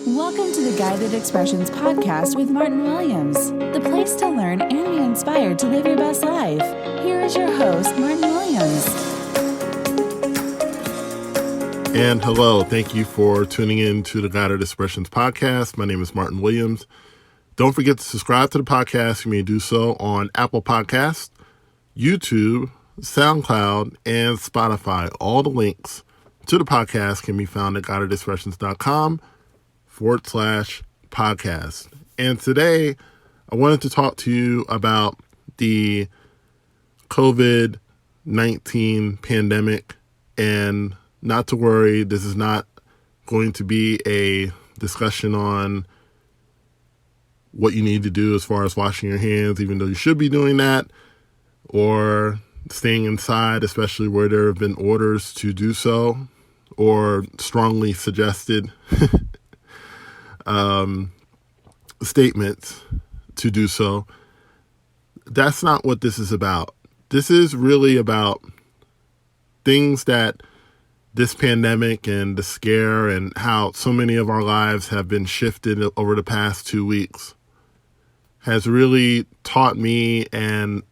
Welcome to the Guided Expressions podcast with Martin Williams, the place to learn and be inspired to live your best life. Here is your host, Martin Williams. And hello, thank you for tuning in to the Guided Expressions podcast. My name is Martin Williams. Don't forget to subscribe to the podcast. You may do so on Apple Podcasts, YouTube, SoundCloud, and Spotify. All the links to the podcast can be found at guidedexpressions.com/podcast. And today, I wanted to talk to you about the COVID-19 pandemic. And not to worry, this is not going to be a discussion on what you need to do as far as washing your hands, even though you should be doing that, or staying inside, especially where there have been orders to do so, or strongly suggested statements to do so. That's not what this is about. This is really about things that this pandemic and the scare and how so many of our lives have been shifted over the past 2 weeks has really taught me and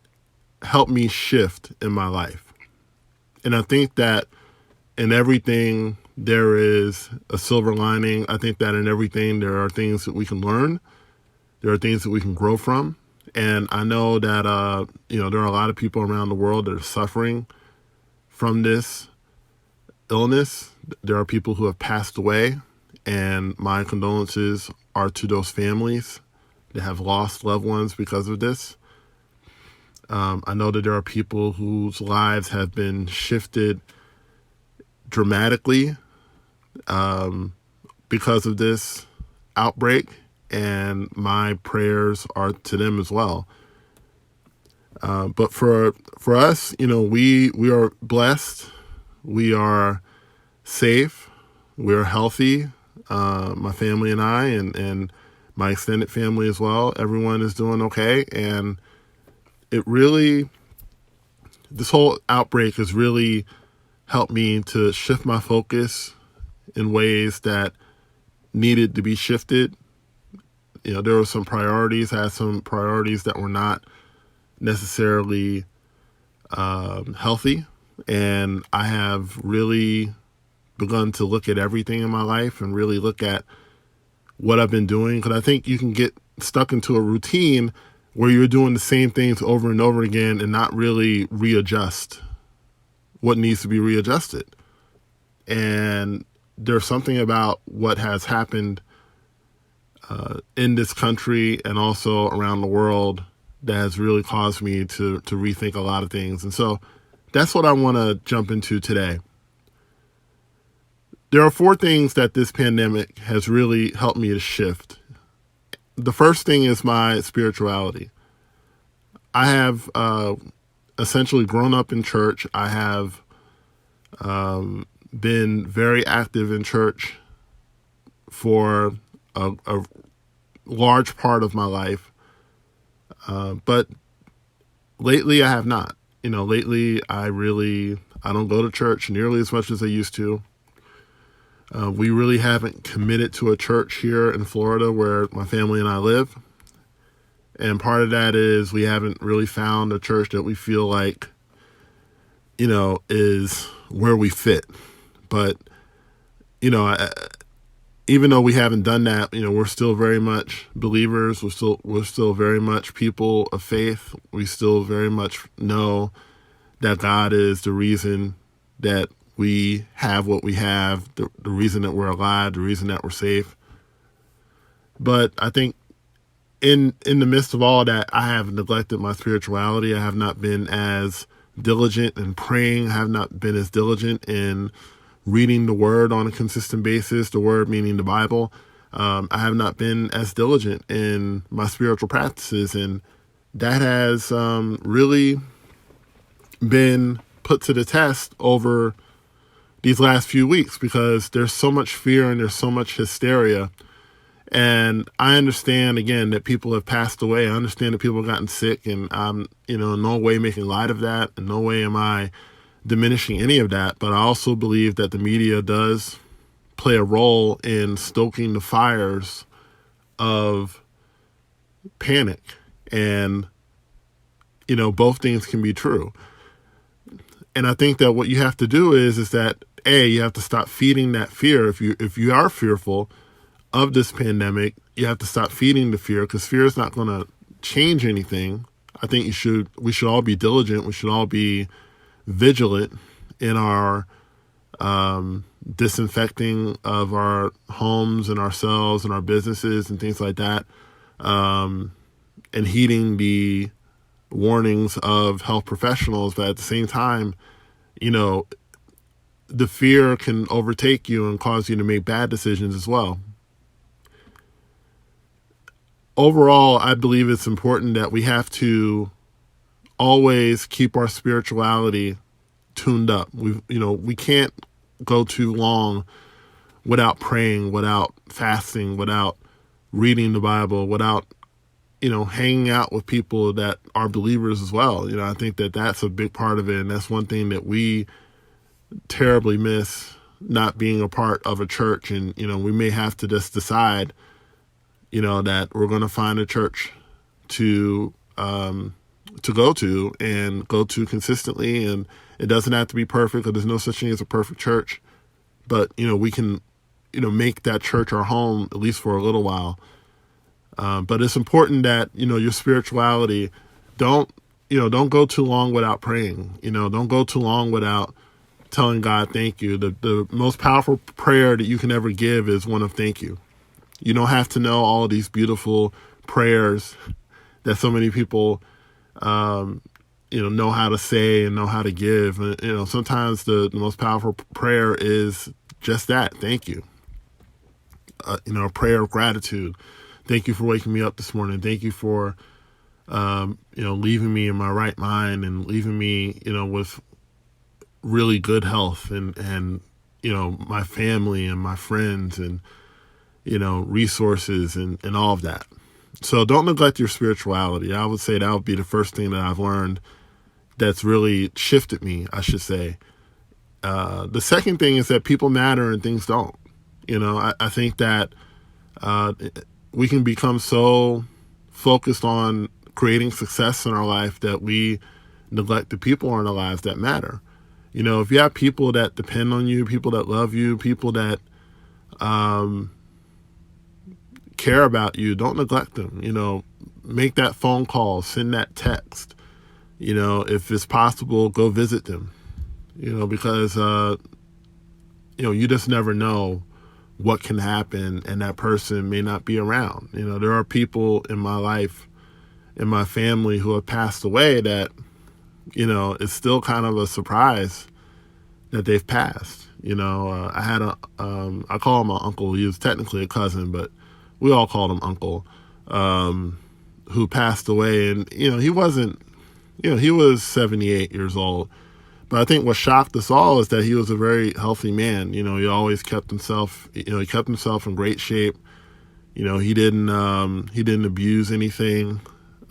helped me shift in my life. And I think that in everything, there is a silver lining. I think that in everything, there are things that we can learn. There are things that we can grow from. And I know that, there are a lot of people around the world that are suffering from this illness. There are people who have passed away, and my condolences are to those families that have lost loved ones because of this. I know that there are people whose lives have been shifted dramatically because of this outbreak, and my prayers are to them as well. But for us, we are blessed. We are safe. We are healthy. My family and I, and my extended family as well. Everyone is doing okay. And this whole outbreak has really helped me to shift my focus in ways that needed to be shifted. There were some priorities. I had some priorities that were not necessarily healthy. And I have really begun to look at everything in my life and really look at what I've been doing. Because I think you can get stuck into a routine where you're doing the same things over and over again and not really readjust what needs to be readjusted. And there's something about what has happened in this country and also around the world that has really caused me to rethink a lot of things. And so that's what I want to jump into today. There are 4 things that this pandemic has really helped me to shift. The first thing is my spirituality. I have essentially grown up in church. I have been very active in church for a large part of my life. But lately I have not. Lately I don't go to church nearly as much as I used to. We really haven't committed to a church here in Florida where my family and I live. And part of that is we haven't really found a church that we feel like, is where we fit. But, even though we haven't done that, we're still very much believers. We're still very much people of faith. We still very much know that God is the reason that we have what we have, the reason that we're alive, the reason that we're safe. But I think in the midst of all that, I have neglected my spirituality. I have not been as diligent in praying. I have not been as diligent in reading the Word on a consistent basis, the Word meaning the Bible. I have not been as diligent in my spiritual practices, and that has really been put to the test over these last few weeks because there's so much fear and there's so much hysteria. And I understand, again, that people have passed away. I understand that people have gotten sick, and I'm, in no way making light of that. In no way am I diminishing any of that. But I also believe that the media does play a role in stoking the fires of panic. And, both things can be true. And I think that what you have to do is that, you have to stop feeding that fear. If you are fearful of this pandemic, you have to stop feeding the fear, because fear is not going to change anything. I think we should all be diligent. We should all be vigilant in our disinfecting of our homes and ourselves and our businesses and things like that, and heeding the warnings of health professionals. But at the same time, the fear can overtake you and cause you to make bad decisions as well. Overall, I believe it's important that we have to always keep our spirituality tuned up. We can't go too long without praying, without fasting, without reading the Bible, without, hanging out with people that are believers as well. I think that that's a big part of it. And that's one thing that we terribly miss, not being a part of a church. And, we may have to just decide, that we're going to find a church to go to and go to consistently. And it doesn't have to be perfect, because there's no such thing as a perfect church. But, we can, make that church our home, at least for a little while. But it's important that, your spirituality, don't go too long without praying. Don't go too long without telling God thank you. The most powerful prayer that you can ever give is one of thank you. You don't have to know all of these beautiful prayers that so many people, know how to say and know how to give. Sometimes the most powerful prayer is just that, thank you. A prayer of gratitude. Thank you for waking me up this morning. Thank you for, leaving me in my right mind and leaving me, with really good health and my family and my friends and, resources and all of that. So don't neglect your spirituality. I would say that would be the first thing that I've learned that's really shifted me, I should say. The second thing is that people matter and things don't. I think that we can become so focused on creating success in our life that we neglect the people in our lives that matter. If you have people that depend on you, people that love you, people that care about you, don't neglect them. Make that phone call, send that text. If it's possible, go visit them. Because you just never know what can happen, and that person may not be around. There are people in my life, in my family, who have passed away that, it's still kind of a surprise that they've passed. I had I call him my uncle. He was technically a cousin, but we all called him uncle, who passed away. And, he wasn't, he was 78 years old. But I think what shocked us all is that he was a very healthy man. He always kept himself, he kept himself in great shape. He didn't abuse anything,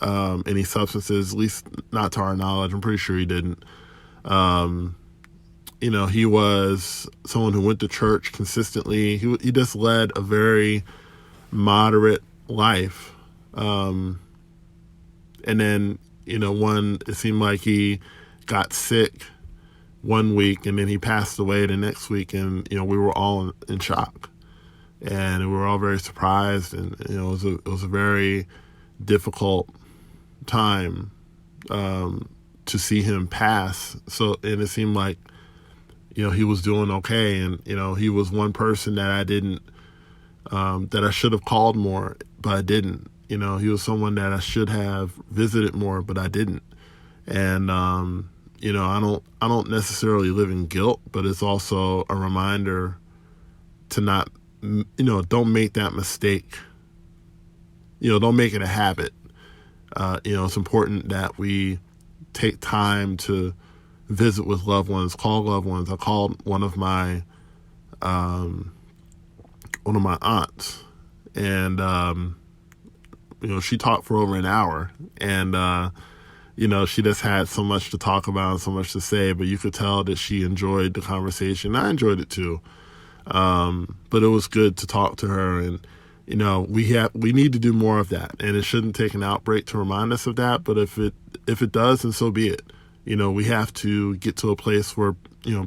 any substances, at least not to our knowledge. I'm pretty sure he didn't. He was someone who went to church consistently. He just led a very moderate life. And then, it seemed like he got sick one week and then he passed away the next week, and, we were all in shock, and we were all very surprised. And, it was a very difficult time, to see him pass. And it seemed like, he was doing okay. And, he was one person that I didn't, that I should have called more, but I didn't. He was someone that I should have visited more, but I didn't. And, I don't necessarily live in guilt, but it's also a reminder to not, don't make that mistake. Don't make it a habit. It's important that we take time to visit with loved ones, call loved ones. I called one of my aunts, and, she talked for over an hour, and, she just had so much to talk about and so much to say, but you could tell that she enjoyed the conversation. I enjoyed it too. But it was good to talk to her, and we need to do more of that, and it shouldn't take an outbreak to remind us of that. But if it does, then so be it. We have to get to a place where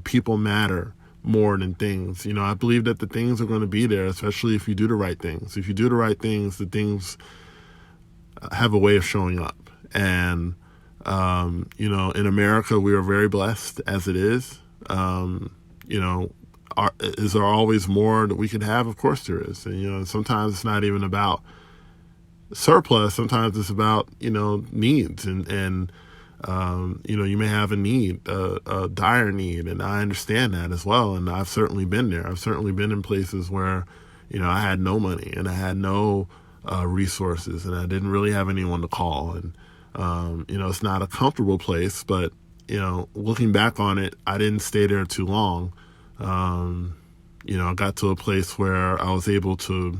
people matter more than things. I believe that the things are going to be there, especially if you do the right things. If you do the right things, the things have a way of showing up. And in America, we are very blessed as it is. Is there always more that we could have? Of course there is. And, sometimes it's not even about surplus. Sometimes it's about, needs. And you may have a need, a dire need. And I understand that as well. And I've certainly been there. I've certainly been in places where, I had no money and I had no resources and I didn't really have anyone to call. And, it's not a comfortable place, but, looking back on it, I didn't stay there too long. I got to a place where I was able to,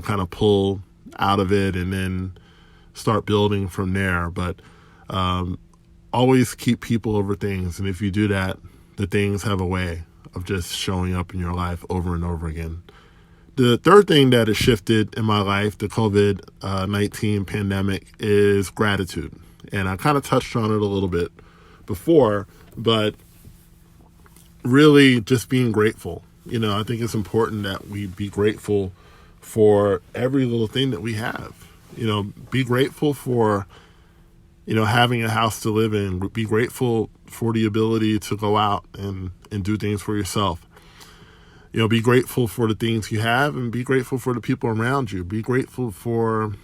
kind of pull out of it and then start building from there. But always keep people over things. And if you do that, the things have a way of just showing up in your life over and over again. The third thing that has shifted in my life, the COVID-19 pandemic, is gratitude. And I kind of touched on it a little bit before, but really just being grateful. I think it's important that we be grateful for every little thing that we have. Be grateful for, having a house to live in. Be grateful for the ability to go out and do things for yourself. Be grateful for the things you have and be grateful for the people around you. Be grateful for,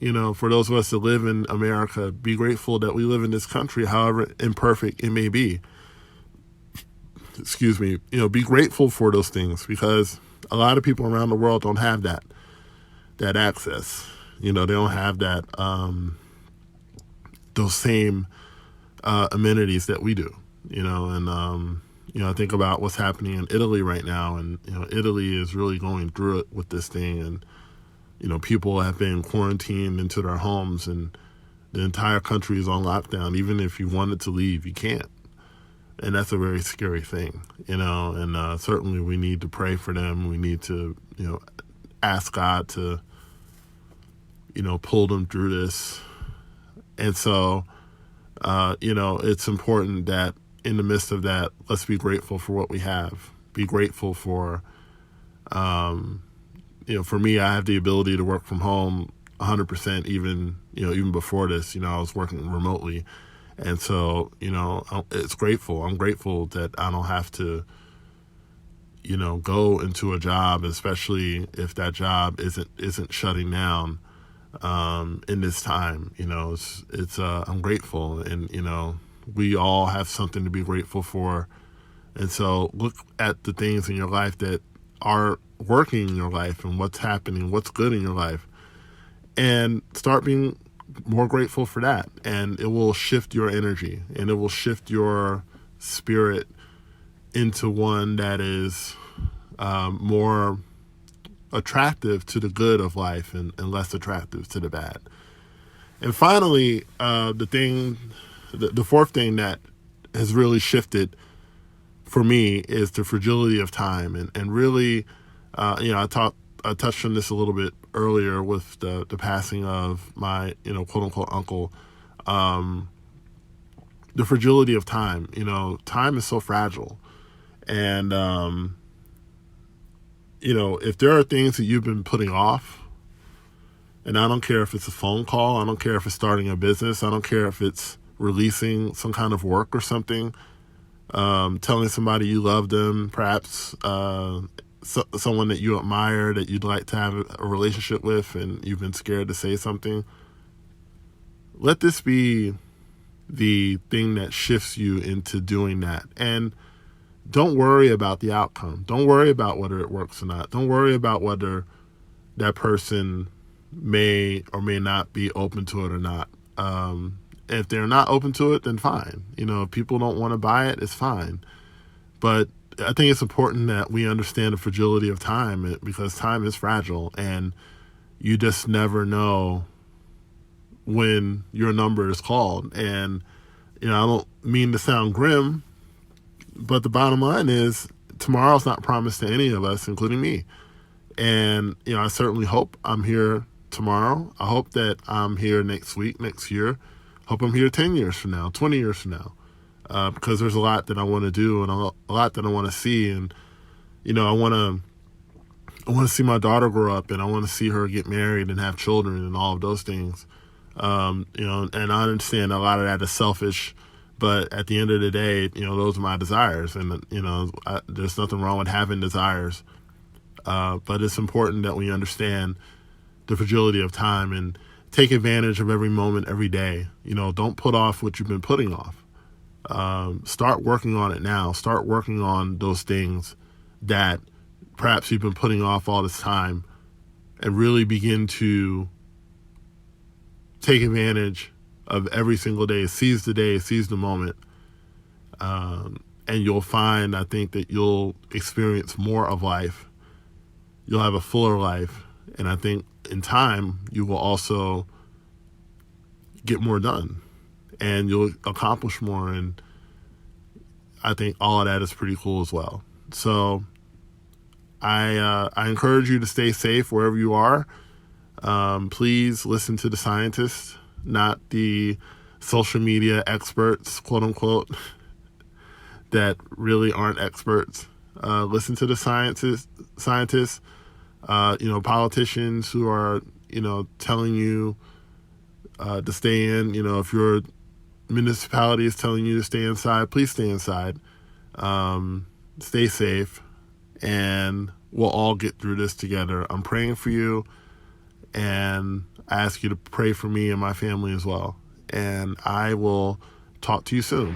for those of us that live in America. Be grateful that we live in this country, however imperfect it may be. Excuse me, be grateful for those things because a lot of people around the world don't have that access. They don't have that, those same amenities that we do, and I think about what's happening in Italy right now, and, Italy is really going through it with this thing, and, people have been quarantined into their homes, and the entire country is on lockdown. Even if you wanted to leave, you can't. And that's a very scary thing, and certainly we need to pray for them. We need to, ask God to, pull them through this. And so, it's important that in the midst of that, let's be grateful for what we have. Be grateful for, for me, I have the ability to work from home 100%, even before this, I was working remotely. And so, it's grateful. I'm grateful that I don't have to, go into a job, especially if that job isn't shutting down, in this time. I'm grateful, and, we all have something to be grateful for. And so look at the things in your life that are working in your life and what's happening, what's good in your life, and start being more grateful for that. And it will shift your energy and it will shift your spirit into one that is more attractive to the good of life and less attractive to the bad. And finally, the fourth thing that has really shifted for me is the fragility of time. And really, I touched on this a little bit earlier with the passing of my, quote unquote uncle. The fragility of time, time is so fragile. And, if there are things that you've been putting off, and I don't care if it's a phone call, I don't care if it's starting a business, I don't care if it's releasing some kind of work or something, telling somebody you love them, perhaps someone that you admire, that you'd like to have a relationship with, and you've been scared to say something. Let this be the thing that shifts you into doing that. And don't worry about the outcome. Don't worry about whether it works or not. Don't worry about whether that person may or may not be open to it or not. If they're not open to it, then fine. If people don't want to buy it, it's fine. But I think it's important that we understand the fragility of time, because time is fragile and you just never know when your number is called. And, I don't mean to sound grim, but the bottom line is tomorrow's not promised to any of us, including me. And, I certainly hope I'm here tomorrow. I hope that I'm here next week, next year. Hope I'm here 10 years from now, 20 years from now. Because there's a lot that I want to do and a lot that I want to see. And, I want to see my daughter grow up, and I want to see her get married and have children and all of those things. And I understand a lot of that is selfish, but at the end of the day, those are my desires. And, there's nothing wrong with having desires. But it's important that we understand the fragility of time and take advantage of every moment, every day. Don't put off what you've been putting off. Start working on it now. Start working on those things that perhaps you've been putting off all this time, and really begin to take advantage of every single day. Seize the day, seize the moment. And you'll find, I think, that you'll experience more of life. You'll have a fuller life. And I think in time, you will also get more done and you'll accomplish more. And I think all of that is pretty cool as well. So I encourage you to stay safe wherever you are. Please listen to the scientists, not the social media experts, quote unquote, that really aren't experts. Listen to the scientists, politicians who are, telling you to stay in. If your municipality is telling you to stay inside, please stay inside. Stay safe, and we'll all get through this together. I'm praying for you, and I ask you to pray for me and my family as well. And I will talk to you soon.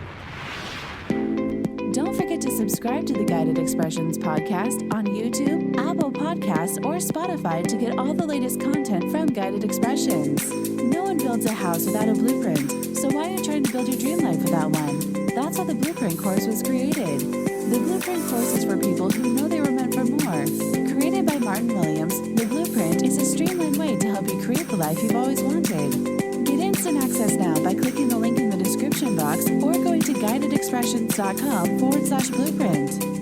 Don't forget to subscribe to the Guided Expressions podcast on YouTube, Apple Podcasts, or Spotify to get all the latest content from Guided Expressions. No one builds a house without a blueprint, so why are you trying to build your dream life without one? That's how the Blueprint course was created. The Blueprint course is for people who know they were meant for more. Created by Martin Williams, the Blueprint is a streamlined way to help you create the life you've always wanted. Get instant access now by clicking the link in the description box or going to guidedexpressions.com/blueprint.